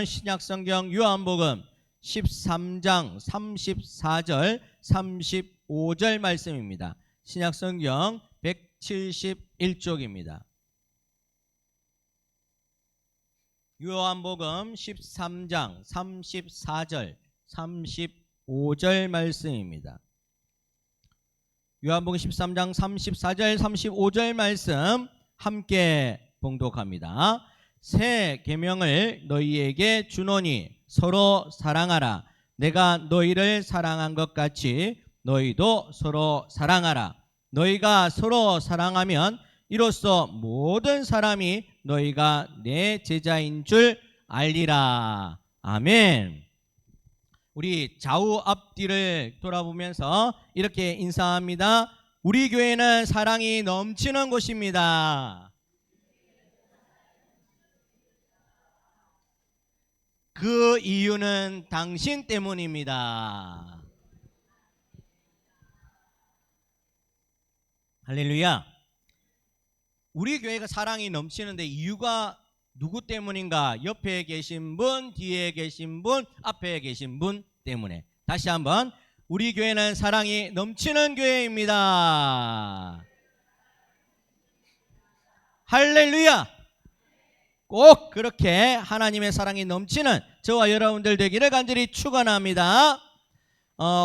말씀은 신약성경 요한복음 13장 34절 35절 말씀입니다. 신약성경 171쪽입니다. 요한복음 13장 34절 35절 말씀입니다. 요한복음 13장 34절 35절 말씀 함께 봉독합니다. 새 계명을 너희에게 주노니 서로 사랑하라. 내가 너희를 사랑한 것 같이 너희도 서로 사랑하라. 너희가 서로 사랑하면 이로써 모든 사람이 너희가 내 제자인 줄 알리라. 아멘. 우리 좌우 앞뒤를 돌아보면서 이렇게 인사합니다. 우리 교회는 사랑이 넘치는 곳입니다. 그 이유는 당신 때문입니다. 할렐루야. 우리 교회가 사랑이 넘치는데 이유가 누구 때문인가? 옆에 계신 분, 뒤에 계신 분, 앞에 계신 분 때문에. 다시 한번, 우리 교회는 사랑이 넘치는 교회입니다. 할렐루야. 꼭 그렇게 하나님의 사랑이 넘치는 저와 여러분들 되기를 간절히 축원합니다.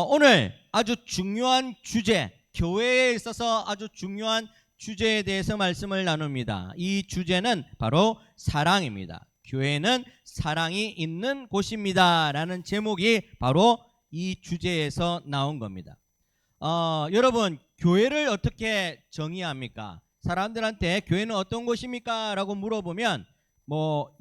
오늘 아주 중요한 주제, 교회에 있어서 아주 중요한 주제에 대해서 말씀을 나눕니다. 이 주제는 바로 사랑입니다. 교회는 사랑이 있는 곳입니다 라는 제목이 바로 이 주제에서 나온 겁니다. 여러분, 교회를 어떻게 정의합니까? 사람들한테 교회는 어떤 곳입니까? 라고 물어보면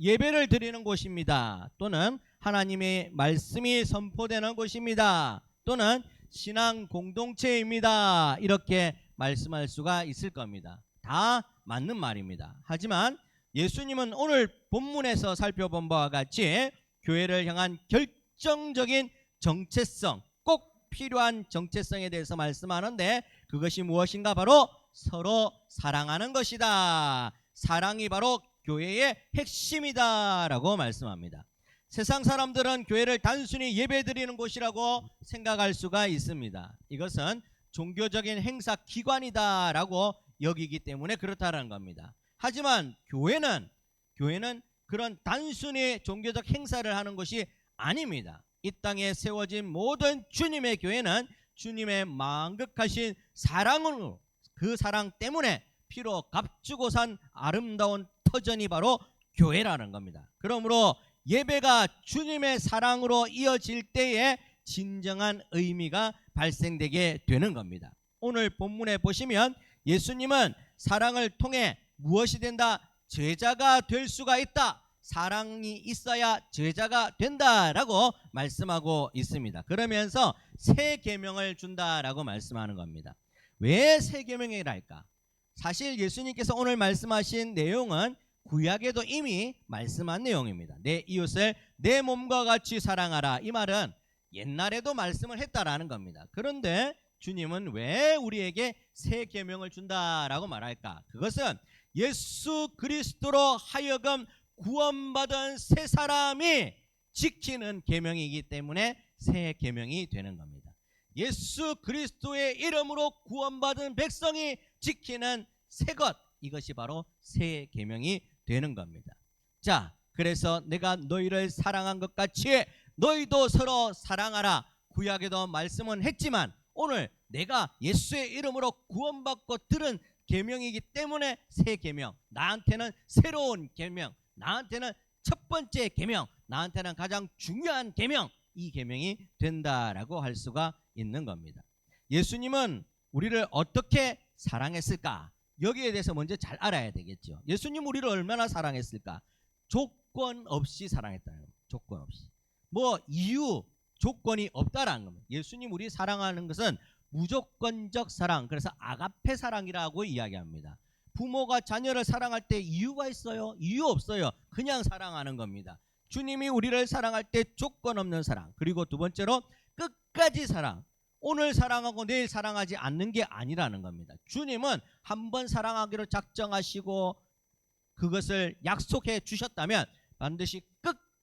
예배를 드리는 곳입니다. 또는 하나님의 말씀이 선포되는 곳입니다. 또는 신앙 공동체입니다. 이렇게 말씀할 수가 있을 겁니다. 다 맞는 말입니다. 하지만 예수님은 오늘 본문에서 살펴본 바와 같이 교회를 향한 결정적인 정체성, 꼭 필요한 정체성에 대해서 말씀하는데 그것이 무엇인가? 바로 서로 사랑하는 것이다. 사랑이 바로 교회의 핵심이다 라고 말씀합니다. 세상 사람들은 교회를 단순히 예배드리는 곳이라고 생각할 수가 있습니다. 이것은 종교적인 행사 기관이다 라고 여기기 때문에 그렇다는 겁니다. 하지만 교회는 그런 단순히 종교적 행사를 하는 것이 아닙니다. 이 땅에 세워진 모든 주님의 교회는 주님의 만극하신 사랑으로, 그 사랑 때문에 피로 값주고 산 아름다운 터전이 바로 교회라는 겁니다. 그러므로 예배가 주님의 사랑으로 이어질 때에 진정한 의미가 발생되게 되는 겁니다. 오늘 본문에 보시면 예수님은 사랑을 통해 무엇이 된다? 제자가 될 수가 있다. 사랑이 있어야 제자가 된다라고 말씀하고 있습니다. 그러면서 새 계명을 준다라고 말씀하는 겁니다. 왜 새 계명이랄까? 사실 예수님께서 오늘 말씀하신 내용은 구약에도 이미 말씀한 내용입니다. 내 이웃을 내 몸과 같이 사랑하라. 이 말은 옛날에도 말씀을 했다라는 겁니다. 그런데 주님은 왜 우리에게 새 계명을 준다라고 말할까? 그것은 예수 그리스도로 하여금 구원받은 새 사람이 지키는 계명이기 때문에 새 계명이 되는 겁니다. 예수 그리스도의 이름으로 구원받은 백성이 지키는 새 것, 이것이 바로 새 계명이 되는 겁니다. 자, 그래서 내가 너희를 사랑한 것 같이 너희도 서로 사랑하라. 구약에도 말씀은 했지만 오늘 내가 예수의 이름으로 구원받고 들은 계명이기 때문에 새 계명, 나한테는 새로운 계명, 나한테는 첫 번째 계명, 나한테는 가장 중요한 계명, 이 계명이 된다라고 할 수가 있는 겁니다. 예수님은 우리를 어떻게 사랑했을까? 여기에 대해서 먼저 잘 알아야 되겠죠. 예수님 우리를 얼마나 사랑했을까? 조건 없이 사랑했다는 겁니다. 조건 없이. 이유, 조건이 없다라는 겁니다. 예수님 우리 사랑하는 것은 무조건적 사랑, 그래서 아가페 사랑이라고 이야기합니다. 부모가 자녀를 사랑할 때 이유가 있어요? 이유 없어요. 그냥 사랑하는 겁니다. 주님이 우리를 사랑할 때 조건 없는 사랑, 그리고 두 번째로 끝까지 사랑. 오늘 사랑하고 내일 사랑하지 않는 게 아니라는 겁니다. 주님은 한 번 사랑하기로 작정하시고 그것을 약속해 주셨다면 반드시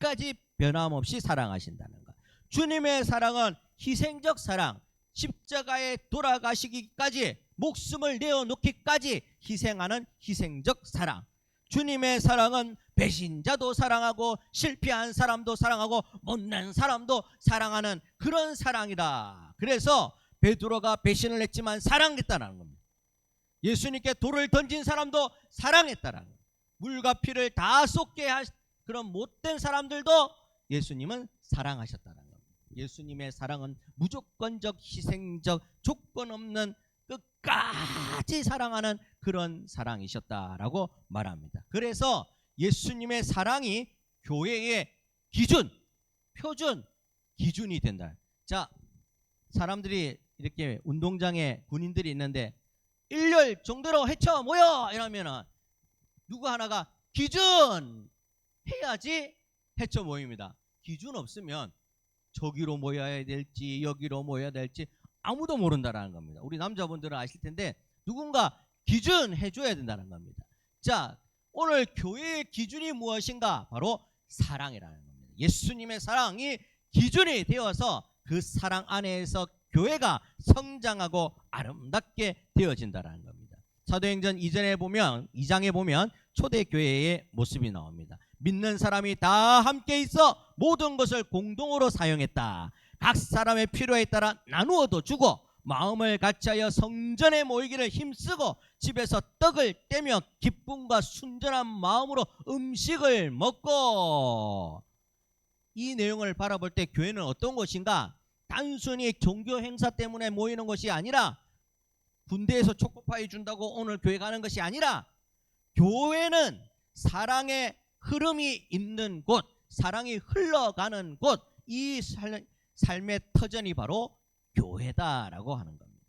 끝까지 변함없이 사랑하신다는 것. 주님의 사랑은 희생적 사랑, 십자가에 돌아가시기까지, 목숨을 내어놓기까지 희생하는 희생적 사랑. 주님의 사랑은 배신자도 사랑하고 실패한 사람도 사랑하고 못난 사람도 사랑하는 그런 사랑이다. 그래서 베드로가 배신을 했지만 사랑했다는 겁니다. 예수님께 돌을 던진 사람도 사랑했다는 겁니다. 물과 피를 다 쏟게 할 그런 못된 사람들도 예수님은 사랑하셨다는 겁니다. 예수님의 사랑은 무조건적, 희생적, 조건 없는 끝까지 사랑하는 그런 사랑이셨다라고 말합니다. 그래서 예수님의 사랑이 교회의 기준, 표준, 기준이 된다. 자, 사람들이 이렇게 운동장에 군인들이 있는데 일렬 정도로 헤쳐 모여 이러면은 누구 하나가 기준 해야지 헤쳐 모입니다. 기준 없으면 저기로 모여야 될지 여기로 모여야 될지 아무도 모른다라는 겁니다. 우리 남자분들은 아실 텐데 누군가 기준 해줘야 된다는 겁니다. 자, 오늘 교회의 기준이 무엇인가? 바로 사랑이라는 겁니다. 예수님의 사랑이 기준이 되어서 그 사랑 안에서 교회가 성장하고 아름답게 되어진다는 겁니다. 사도행전 2장에 보면 초대교회의 모습이 나옵니다. 믿는 사람이 다 함께 있어 모든 것을 공동으로 사용했다. 각 사람의 필요에 따라 나누어도 주고 마음을 같이하여 성전에 모이기를 힘쓰고 집에서 떡을 떼며 기쁨과 순전한 마음으로 음식을 먹고. 이 내용을 바라볼 때 교회는 어떤 곳인가? 단순히 종교 행사 때문에 모이는 것이 아니라, 군대에서 초코파이 준다고 오늘 교회 가는 것이 아니라, 교회는 사랑의 흐름이 있는 곳, 사랑이 흘러가는 곳, 이 삶의 터전이 바로 교회다라고 하는 겁니다.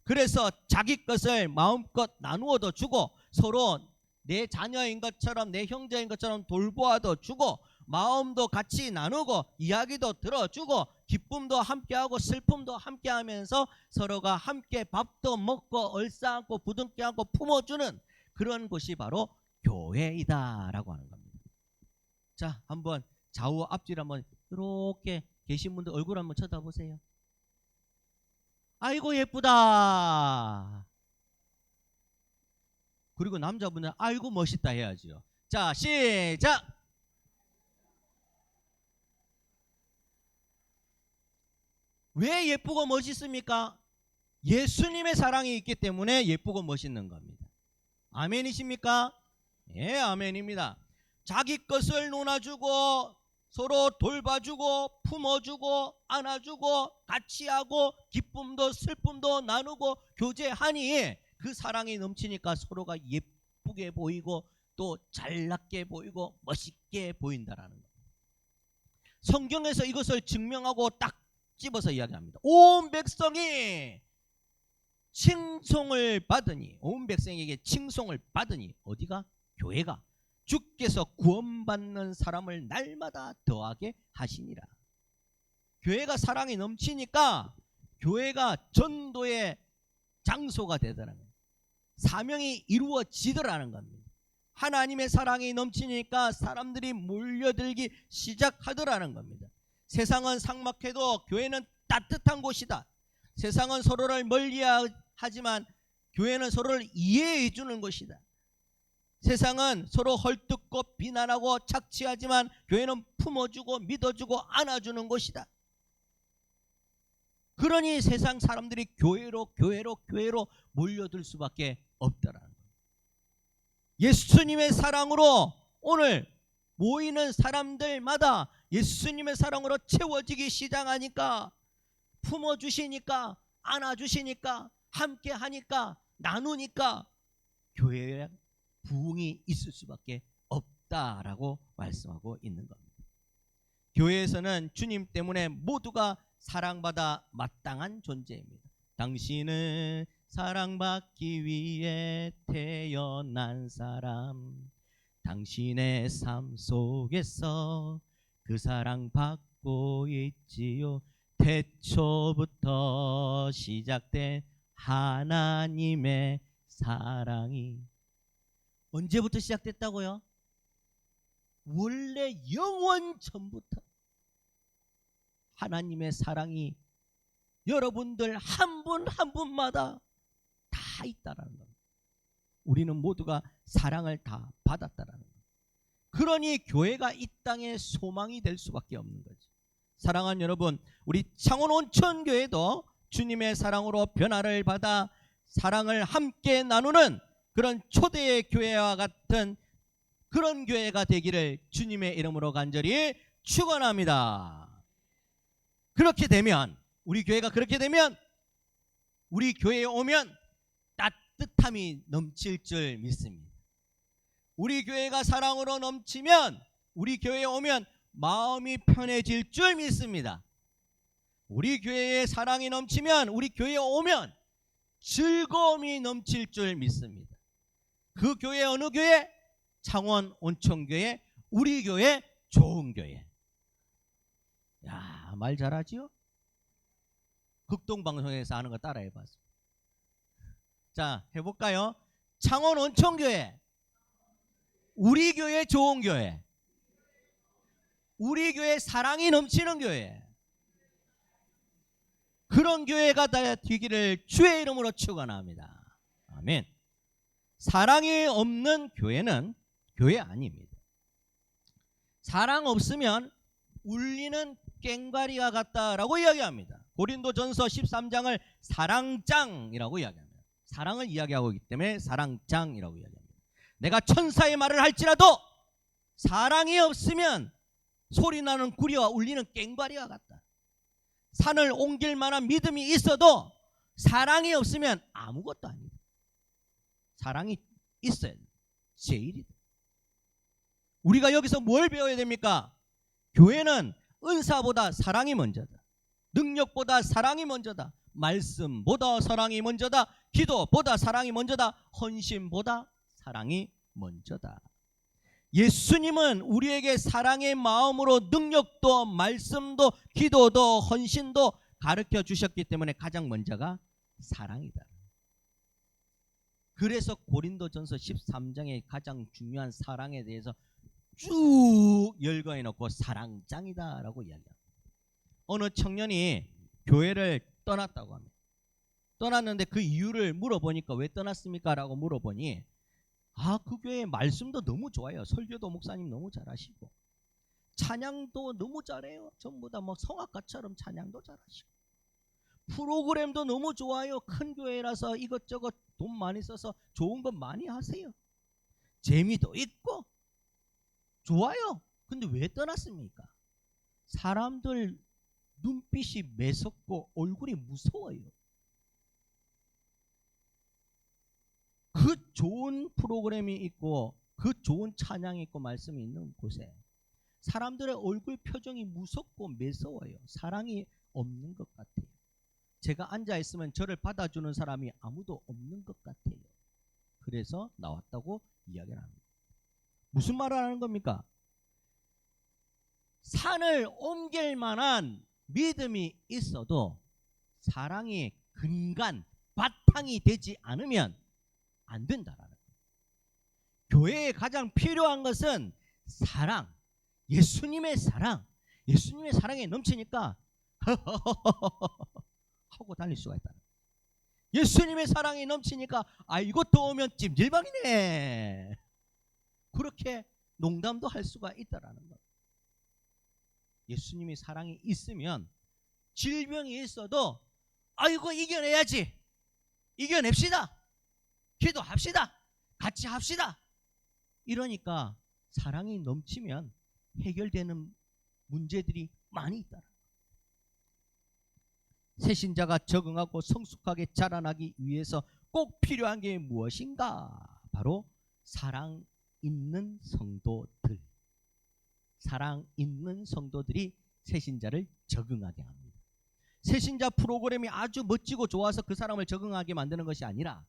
그래서 자기 것을 마음껏 나누어도 주고, 서로 내 자녀인 것처럼 내 형제인 것처럼 돌보아도 주고, 마음도 같이 나누고 이야기도 들어주고 기쁨도 함께하고 슬픔도 함께하면서 서로가 함께 밥도 먹고 얼싸안고 부둥켜 안고 품어주는 그런 곳이 바로 교회이다라고 하는 겁니다. 자, 한번 좌우 앞뒤를 한번 이렇게 계신 분들 얼굴 한번 쳐다보세요. 아이고 예쁘다. 그리고 남자분은 아이고 멋있다 해야죠. 자, 시작. 왜 예쁘고 멋있습니까? 예수님의 사랑이 있기 때문에 예쁘고 멋있는 겁니다. 아멘이십니까? 예, 아멘입니다. 자기 것을 논아주고 서로 돌봐주고 품어주고 안아주고 같이 하고 기쁨도 슬픔도 나누고 교제하니 그 사랑이 넘치니까 서로가 예쁘게 보이고 또 잘났게 보이고 멋있게 보인다라는 겁니다. 성경에서 이것을 증명하고 딱 집어서 이야기합니다. 온 백성이 칭송을 받으니, 온 백성에게 칭송을 받으니, 어디가? 교회가 주께서 구원받는 사람을 날마다 더하게 하시니라. 교회가 사랑이 넘치니까 교회가 전도의 장소가 되더라는 거예요. 사명이 이루어지더라는 겁니다. 하나님의 사랑이 넘치니까 사람들이 몰려들기 시작하더라는 겁니다. 세상은 삭막해도 교회는 따뜻한 곳이다. 세상은 서로를 멀리하지만 교회는 서로를 이해해 주는 곳이다. 세상은 서로 헐뜯고 비난하고 착취하지만 교회는 품어주고 믿어주고 안아주는 곳이다. 그러니 세상 사람들이 교회로 몰려들 수밖에 없더라는 거예요. 예수님의 사랑으로 오늘 모이는 사람들마다 예수님의 사랑으로 채워지기 시작하니까, 품어주시니까, 안아주시니까, 함께하니까, 나누니까 교회에 부흥이 있을 수밖에 없다라고 말씀하고 있는 겁니다. 교회에서는 주님 때문에 모두가 사랑받아 마땅한 존재입니다. 당신은 사랑받기 위해 태어난 사람, 당신의 삶 속에서 그 사랑 받고 있지요. 태초부터 시작된 하나님의 사랑이 언제부터 시작됐다고요? 원래 영원 전부터 하나님의 사랑이 여러분들 한 분 한 분마다 다 있다라는 겁니다. 우리는 모두가 사랑을 다 받았다라는 겁니다. 그러니 교회가 이 땅에 소망이 될 수밖에 없는 거죠. 사랑하는 여러분, 우리 창원 온천교회도 주님의 사랑으로 변화를 받아 사랑을 함께 나누는 그런 초대의 교회와 같은 그런 교회가 되기를 주님의 이름으로 간절히 축원합니다. 그렇게 되면, 우리 교회가 그렇게 되면, 우리 교회에 오면 따뜻함이 넘칠 줄 믿습니다. 우리 교회가 사랑으로 넘치면, 우리 교회에 오면 마음이 편해질 줄 믿습니다. 우리 교회에 사랑이 넘치면, 우리 교회에 오면 즐거움이 넘칠 줄 믿습니다. 그 교회 어느 교회? 창원 온천교회, 우리 교회 좋은 교회. 야, 말 잘하지요? 극동방송에서 하는 거 따라해봤습니다. 자, 해볼까요? 창원 온천교회, 우리 교회 좋은 교회, 우리 교회 사랑이 넘치는 교회, 그런 교회가 되기를 주의 이름으로 축원합니다. 아멘. 사랑이 없는 교회는 교회 아닙니다. 사랑 없으면 울리는 꽹과리와 같다라고 이야기합니다. 고린도전서 13장을 사랑장이라고 이야기합니다. 사랑을 이야기하고 있기 때문에 사랑장이라고 이야기합니다. 내가 천사의 말을 할지라도 사랑이 없으면 소리나는 구리와 울리는 꽹과리와 같다. 산을 옮길 만한 믿음이 있어도 사랑이 없으면 아무것도 아니다. 사랑이 있어야 돼. 제일이다. 우리가 여기서 뭘 배워야 됩니까? 교회는 은사보다 사랑이 먼저다. 능력보다 사랑이 먼저다. 말씀보다 사랑이 먼저다. 기도보다 사랑이 먼저다. 헌신보다 사랑이 먼저다. 예수님은 우리에게 사랑의 마음으로 능력도 말씀도 기도도 헌신도 가르쳐 주셨기 때문에 가장 먼저가 사랑이다. 그래서 고린도전서 13장의 가장 중요한 사랑에 대해서 쭉 열거해 놓고 사랑장이다 라고 이야기합니다. 어느 청년이 교회를 떠났다고 합니다. 떠났는데 그 이유를 물어보니까 왜 떠났습니까? 라고 물어보니 그 교회 말씀도 너무 좋아요. 설교도 목사님 너무 잘하시고 찬양도 너무 잘해요. 전부 다 뭐 성악가처럼 찬양도 잘하시고 프로그램도 너무 좋아요. 큰 교회라서 이것저것 돈 많이 써서 좋은 것 많이 하세요. 재미도 있고 좋아요. 근데 왜 떠났습니까? 사람들 눈빛이 매섭고 얼굴이 무서워요. 그 좋은 프로그램이 있고 그 좋은 찬양이 있고 말씀이 있는 곳에 사람들의 얼굴 표정이 무섭고 매서워요. 사랑이 없는 것 같아요. 제가 앉아있으면 저를 받아주는 사람이 아무도 없는 것 같아요. 그래서 나왔다고 이야기를 합니다. 무슨 말을 하는 겁니까? 산을 옮길 만한 믿음이 있어도 사랑이 근간, 바탕이 되지 않으면 안 된다라는 거예요. 교회에 가장 필요한 것은 사랑, 예수님의 사랑. 예수님의 사랑에 넘치니까 하고 다닐 수가 있다. 예수님의 사랑이 넘치니까 이것도 오면 찜질방이네. 그렇게 농담도 할 수가 있다라는 거예요. 예수님의 사랑이 있으면 질병이 있어도 이거 이겨내야지. 이겨냅시다. 기도합시다. 같이 합시다. 이러니까 사랑이 넘치면 해결되는 문제들이 많이 있다. 새신자가 적응하고 성숙하게 자라나기 위해서 꼭 필요한 게 무엇인가? 바로 사랑 있는 성도들. 사랑 있는 성도들이 새신자를 적응하게 합니다. 새신자 프로그램이 아주 멋지고 좋아서 그 사람을 적응하게 만드는 것이 아니라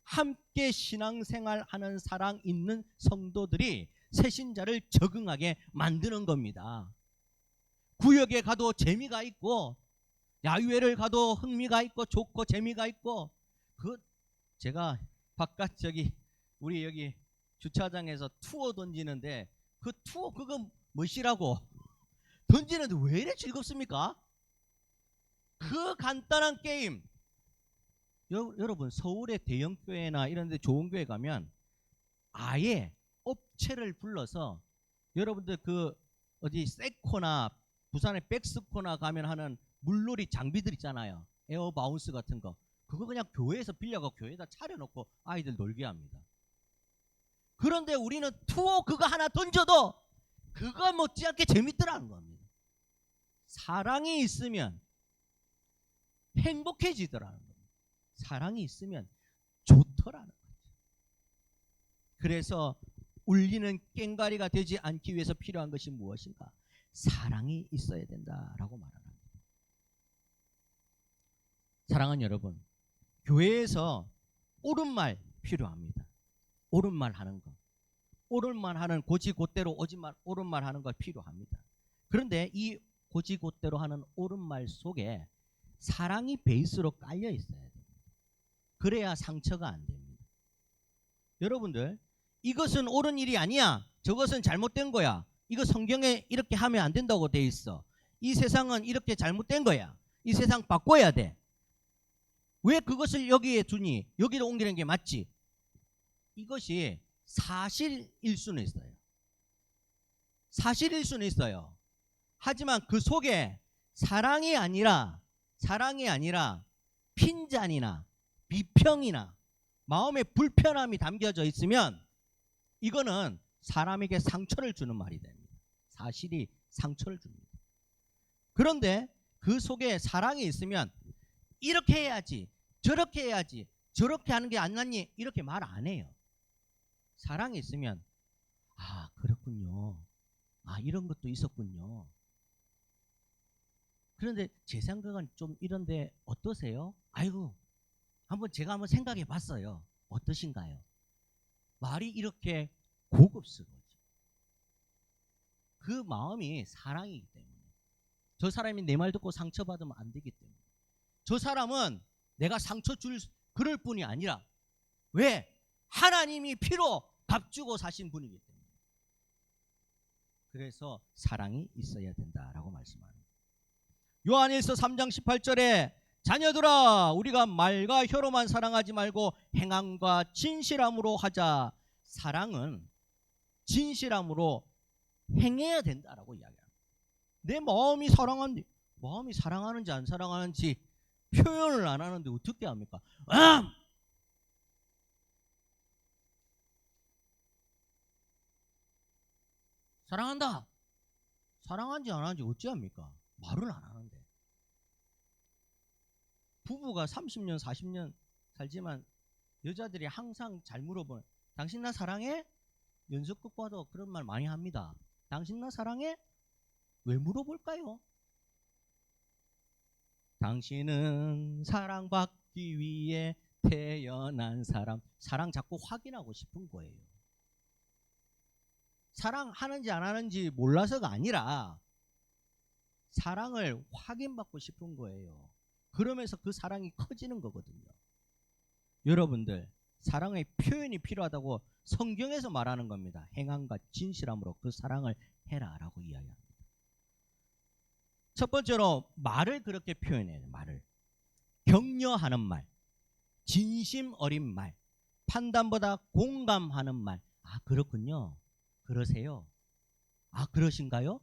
함께 신앙생활하는 사랑 있는 성도들이 새신자를 적응하게 만드는 겁니다. 구역에 가도 재미가 있고 야유회를 가도 흥미가 있고 좋고 재미가 있고 제가 바깥 우리 여기 주차장에서 투어 던지는데 그 투어 그거 뭐시라고 던지는데 왜 이래 즐겁습니까? 그 간단한 게임. 여러분 서울의 대형 교회나 이런 데 좋은 교회 가면 아예 업체를 불러서 여러분들 그 어디 세코나 부산의 백스코나 가면 하는 물놀이 장비들 있잖아요. 에어 바운스 같은 거. 그거 그냥 교회에서 빌려가 교회에다 차려놓고 아이들 놀게 합니다. 그런데 우리는 투어 그거 하나 던져도 그거 못지않게 재밌더라는 겁니다. 사랑이 있으면 행복해지더라는 겁니다. 사랑이 있으면 좋더라는 거죠. 그래서 울리는 꽹과리가 되지 않기 위해서 필요한 것이 무엇인가? 사랑이 있어야 된다라고 말합니다. 사랑하는 여러분, 교회에서 옳은 말 필요합니다. 옳은 말 하는 거, 옳은 말 하는 고지곧대로 옳은 말 하는 거 필요합니다. 그런데 이 고지곧대로 하는 옳은 말 속에 사랑이 베이스로 깔려 있어야 됩니다. 그래야 상처가 안 됩니다. 여러분들, 이것은 옳은 일이 아니야, 저것은 잘못된 거야, 이거 성경에 이렇게 하면 안 된다고 돼 있어, 이 세상은 이렇게 잘못된 거야, 이 세상 바꿔야 돼, 왜 그것을 여기에 두니, 여기로 옮기는 게 맞지, 이것이 사실일 수는 있어요. 사실일 수는 있어요. 하지만 그 속에 사랑이 아니라 핀잔이나 비평이나 마음의 불편함이 담겨져 있으면 이거는 사람에게 상처를 주는 말이 됩니다. 사실이 상처를 줍니다. 그런데 그 속에 사랑이 있으면 이렇게 해야지, 저렇게 해야지, 저렇게 하는 게 안 낫니, 이렇게 말 안 해요. 사랑이 있으면 아, 그렇군요, 아, 이런 것도 있었군요. 그런데 제 생각은 좀 이런데 어떠세요? 아이고, 제가 한번 생각해 봤어요. 어떠신가요? 말이 이렇게 고급스러워져. 그 마음이 사랑이기 때문에. 저 사람이 내 말 듣고 상처받으면 안 되기 때문에. 저 사람은 내가 상처 줄 그럴 뿐이 아니라, 왜? 하나님이 피로 값주고 사신 분이기 때문에. 그래서 사랑이 있어야 된다라고 말씀합니다. 요한일서 3장 18절에 자녀들아, 우리가 말과 혀로만 사랑하지 말고 행함과 진실함으로 하자. 사랑은 진실함으로 행해야 된다라고 이야기합니다. 내 마음이 사랑하는지 안 사랑하는지 표현을 안 하는데 어떻게 합니까? 사랑한다. 사랑한지 안 하는지 어찌합니까? 말을 안 하는데. 부부가 30년 40년 살지만 여자들이 항상 잘 물어보는, 당신 나 사랑해? 연속극 봐도 그런 말 많이 합니다. 당신 나 사랑해? 왜 물어볼까요? 당신은 사랑받기 위해 태어난 사람. 사랑 자꾸 확인하고 싶은 거예요. 사랑하는지 안 하는지 몰라서가 아니라 사랑을 확인받고 싶은 거예요. 그러면서 그 사랑이 커지는 거거든요. 여러분들, 사랑의 표현이 필요하다고 성경에서 말하는 겁니다. 행함과 진실함으로 그 사랑을 해라라고 이야기합니다. 첫 번째로 말을 그렇게 표현해요. 말을 격려하는 말, 진심 어린 말, 판단보다 공감하는 말. 아, 그렇군요. 그러세요. 아, 그러신가요?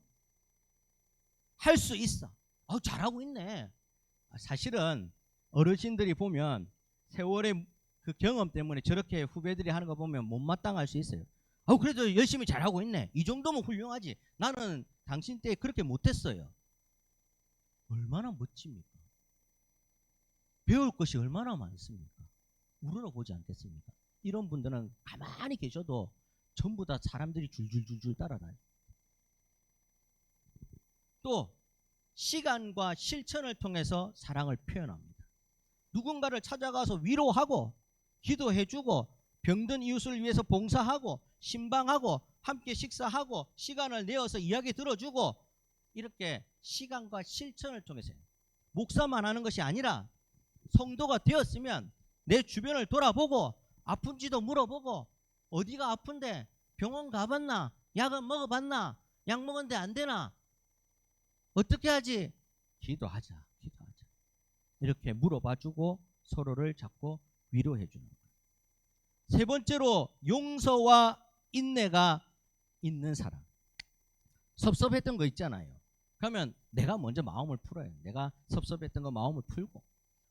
할 수 있어. 잘하고 있네. 사실은 어르신들이 보면 세월의 그 경험 때문에 저렇게 후배들이 하는 거 보면 못마땅할 수 있어요. 그래도 열심히 잘하고 있네. 이 정도면 훌륭하지. 나는 당신 때 그렇게 못했어요. 얼마나 멋집니까? 배울 것이 얼마나 많습니까? 우러러보지 않겠습니까? 이런 분들은 가만히 계셔도 전부 다 사람들이 줄줄줄줄 따라다녀요. 또 시간과 실천을 통해서 사랑을 표현합니다. 누군가를 찾아가서 위로하고 기도해주고 병든 이웃을 위해서 봉사하고 신방하고 함께 식사하고 시간을 내어서 이야기 들어주고, 이렇게 시간과 실천을 통해서 목사만 하는 것이 아니라 성도가 되었으면 내 주변을 돌아보고 아픈지도 물어보고, 어디가 아픈데 병원 가봤나, 약은 먹어봤나? 약 먹었는데 안 되나? 어떻게 하지? 기도하자. 이렇게 물어봐주고 서로를 자꾸 위로해주는 거예요. 세 번째로 용서와 인내가 있는 사람. 섭섭했던 거 있잖아요. 그러면 내가 먼저 마음을 풀어요. 내가 섭섭했던 거 마음을 풀고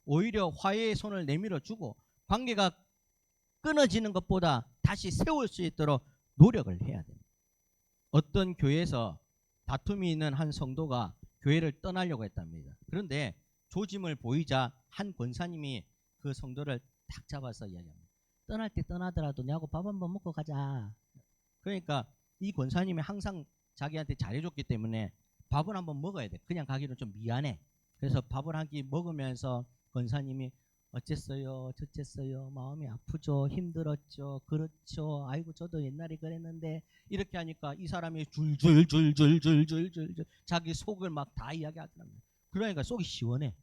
오히려 화해의 손을 내밀어주고 관계가 끊어지는 것보다 다시 세울 수 있도록 노력을 해야 됩니다. 어떤 교회에서 다툼이 있는 한 성도가 교회를 떠나려고 했답니다. 그런데 조짐을 보이자 한 권사님이 그 성도를 딱 잡아서 이야기합니다. 떠날 때 떠나더라도 내하고 밥 한번 먹고 가자. 그러니까 이 권사님이 항상 자기한테 잘해줬기 때문에 밥을 한번 먹어야 돼. 그냥 가기는 좀 미안해. 그래서 밥을 한 끼 먹으면서 권사님이 어쨌어요, 저쨌어요, 마음이 아프죠, 힘들었죠, 그렇죠, 아이고 저도 옛날에 그랬는데, 이렇게 하니까 이 사람이 줄줄줄줄줄줄줄 자기 속을 막 다 이야기하더랍니다. 그러니까 속이 시원해.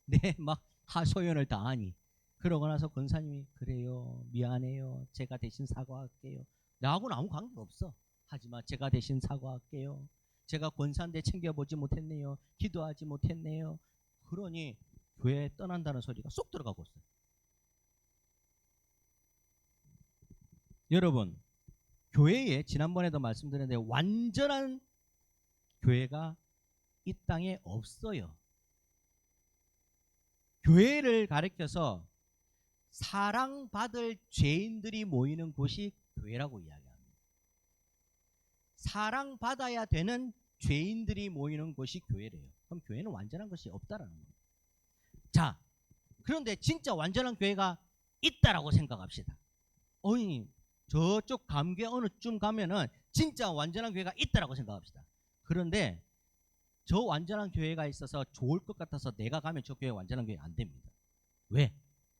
내 막 하소연을 다 하니. 그러고 나서 권사님이 그래요, 미안해요, 제가 대신 사과할게요. 나하고는 아무 관계가 없어. 하지만 제가 대신 사과할게요. 제가 권사인데 챙겨보지 못했네요. 기도하지 못했네요. 그러니 교회에 떠난다는 소리가 쏙 들어가고 있어요. 여러분, 교회에 지난번에도 말씀드렸는데 완전한 교회가 이 땅에 없어요. 교회를 가리켜서 사랑받을 죄인들이 모이는 곳이 교회라고 이야기합니다. 사랑받아야 되는 죄인들이 모이는 곳이 교회래요. 그럼 교회는 완전한 것이 없다라는 거예요. 자, 그런데 진짜 완전한 교회가 있다라고 생각합시다. 어이, 저쪽 감개 어느 쯤 가면은 진짜 완전한 교회가 있다라고 생각합시다. 그런데 저 완전한 교회가 있어서 좋을 것 같아서 내가 가면 저 교회 완전한 교회 안 됩니다. 왜?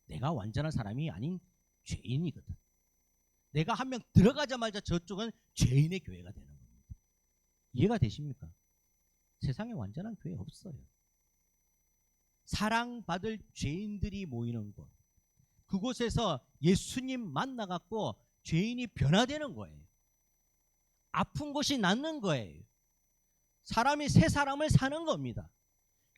내가 완전한 사람이 아닌 죄인이거든. 내가 한 명 들어가자마자 저쪽은 죄인의 교회가 되는 겁니다. 이해가 되십니까? 세상에 완전한 교회 없어요. 사랑받을 죄인들이 모이는 곳, 그곳에서 예수님 만나갖고 죄인이 변화되는 거예요. 아픈 곳이 낫는 거예요. 사람이 새 사람을 사는 겁니다.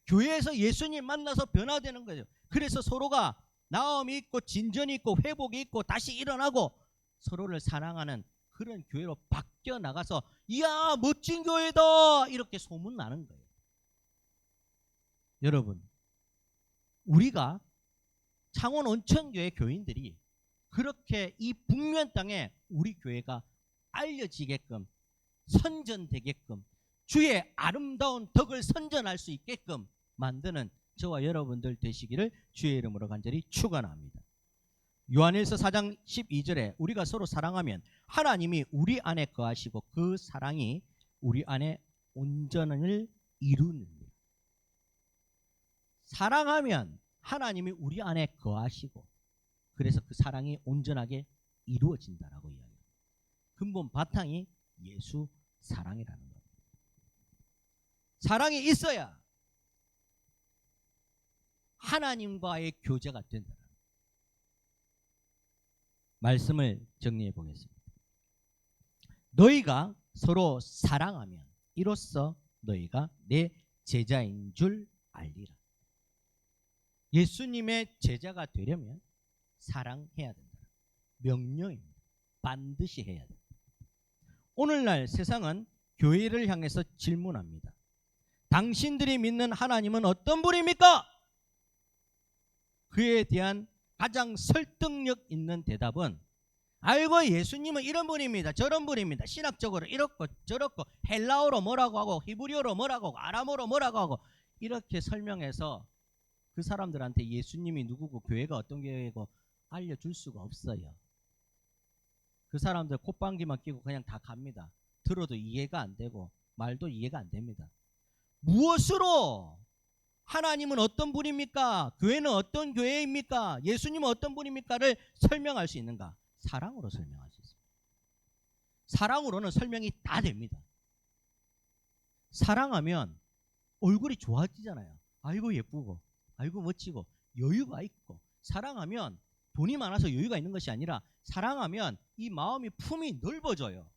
교회에서 예수님 만나서 변화되는 거예요. 그래서 서로가 나음이 있고 진전이 있고 회복이 있고 다시 일어나고 서로를 사랑하는 그런 교회로 바뀌어 나가서 이야 멋진 교회다 이렇게 소문나는 거예요. 여러분, 우리가 창원 온천교회 교인들이 그렇게 이 북면 땅에 우리 교회가 알려지게끔 선전되게끔 주의 아름다운 덕을 선전할 수 있게끔 만드는 저와 여러분들 되시기를 주의 이름으로 간절히 축원합니다. 요한일서 4장 12절에 우리가 서로 사랑하면 하나님이 우리 안에 거하시고 그 사랑이 우리 안에 온전을 이루느니라. 사랑하면 하나님이 우리 안에 거하시고 그래서 그 사랑이 온전하게 이루어진다라고 이야기합니다. 근본 바탕이 예수 사랑이라는 겁니다. 사랑이 있어야 하나님과의 교제가 된다. 말씀을 정리해 보겠습니다. 너희가 서로 사랑하면 이로써 너희가 내 제자인 줄 알리라. 예수님의 제자가 되려면 사랑해야 된다. 명령입니다. 반드시 해야 된다. 오늘날 세상은 교회를 향해서 질문합니다. 당신들이 믿는 하나님은 어떤 분입니까? 그에 대한 가장 설득력 있는 대답은 알고 예수님은 이런 분입니다. 저런 분입니다. 신학적으로 이렇고 저렇고 헬라어로 뭐라고 하고 히브리어로 뭐라고 하고 아람어로 뭐라고 하고 이렇게 설명해서 그 사람들한테 예수님이 누구고 교회가 어떤 교회고 알려줄 수가 없어요. 그 사람들 콧방귀만 끼고 그냥 다 갑니다. 들어도 이해가 안 되고 말도 이해가 안 됩니다. 무엇으로 하나님은 어떤 분입니까? 교회는 어떤 교회입니까? 예수님은 어떤 분입니까?를 설명할 수 있는가? 사랑으로 설명할 수 있습니다. 사랑으로는 설명이 다 됩니다. 사랑하면 얼굴이 좋아지잖아요. 아이고 예쁘고 아이고 멋지고 여유가 있고. 사랑하면 돈이 많아서 여유가 있는 것이 아니라 사랑하면 이 마음이 품이 넓어져요.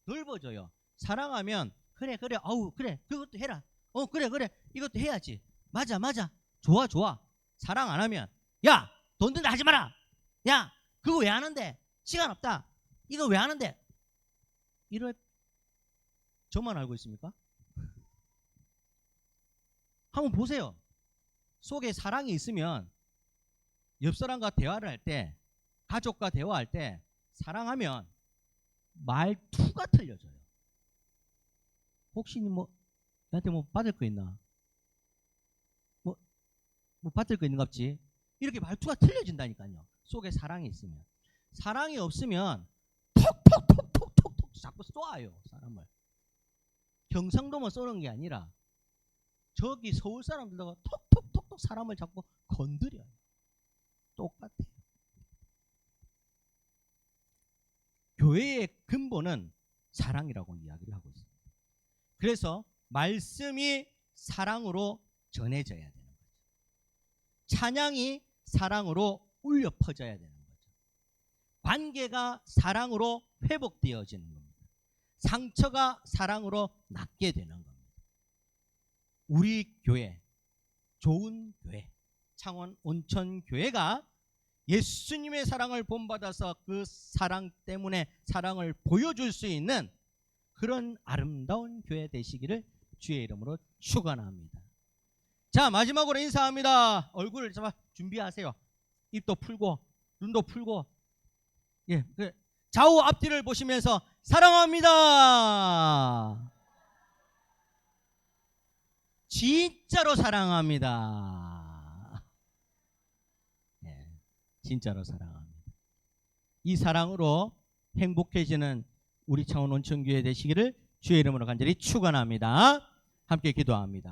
넓어져요. 사랑하면 그래 어우 그래 그것도 해라. 그래 이것도 해야지. 맞아 좋아. 사랑 안 하면 야 돈 든다 하지 마라. 야 그거 왜 하는데? 시간 없다. 이거 왜 하는데? 이럴 저만 알고 있습니까? 한번 보세요. 속에 사랑이 있으면 옆 사람과 대화를 할 때, 가족과 대화할 때 사랑하면 말투가 틀려져요. 혹시 나한테 받을 거 있나? 뭐 받을 거 있는 거 없지? 이렇게 말투가 틀려진다니까요. 속에 사랑이 있으면. 사랑이 없으면 톡톡 자꾸 쏘아요, 사람을. 경상도만 쏘는 게 아니라 저기 서울 사람들도 톡톡 사람을 자꾸 건드려요. 똑같아요. 교회의 근본은 사랑이라고 이야기를 하고 있습니다. 그래서 말씀이 사랑으로 전해져야 되는 거죠. 찬양이 사랑으로 울려 퍼져야 되는 거죠. 관계가 사랑으로 회복되어지는 겁니다. 상처가 사랑으로 낫게 되는 겁니다. 우리 교회, 좋은 교회, 창원 온천교회가 예수님의 사랑을 본받아서 그 사랑 때문에 사랑을 보여줄 수 있는 그런 아름다운 교회 되시기를 주의 이름으로 축원합니다. 자, 마지막으로 인사합니다. 얼굴을 잡아 준비하세요. 입도 풀고 눈도 풀고, 예, 좌우 앞뒤를 보시면서 사랑합니다. 진짜로 사랑합니다. 예, 진짜로 사랑합니다. 이 사랑으로 행복해지는 우리 창원 온천교회 되시기를 주의 이름으로 간절히 축원합니다. 함께 기도합니다.